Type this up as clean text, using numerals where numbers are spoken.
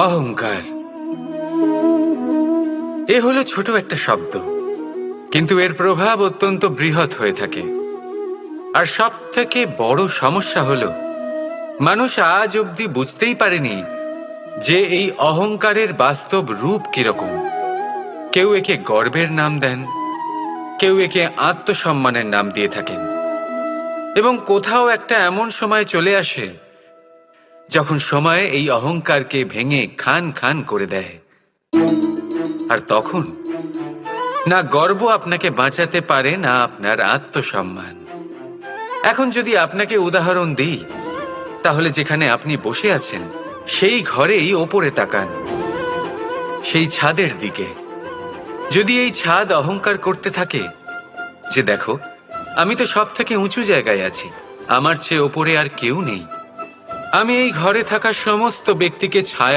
অহংকার এ হলো ছোট একটা শব্দ, কিন্তু এর প্রভাব অত্যন্ত বৃহৎ হয়ে থাকে। আর সব থেকে বড় সমস্যা হলো মানুষ আজ অবধি বুঝতেই পারেনি যে এই অহংকারের বাস্তব রূপ কিরকম। কেউ একে গর্বের নাম দেন, কেউ একে আত্মসম্মানের নাম দিয়ে থাকেন, এবং কোথাও একটা এমন সময় চলে আসে যখন সময় এই অহংকারকে ভেঙে খান খান করে দেয়। আর তখন না গর্ব আপনাকে বাঁচাতে পারে, না আপনার আত্মসম্মান। এখন যদি আপনাকে উদাহরণ দিই, তাহলে যেখানে আপনি বসে আছেন সেই ঘরেই ওপরে তাকান, সেই ছাদের দিকে। যদি এই ছাদ অহংকার করতে থাকে যে দেখো, আমি তো সব থেকে উঁচু জায়গায় আছি, আমার চেয়ে ওপরে আর কেউ নেই, আমি এই ঘরে থাকা সমস্ত ব্যক্তিকে ছায়া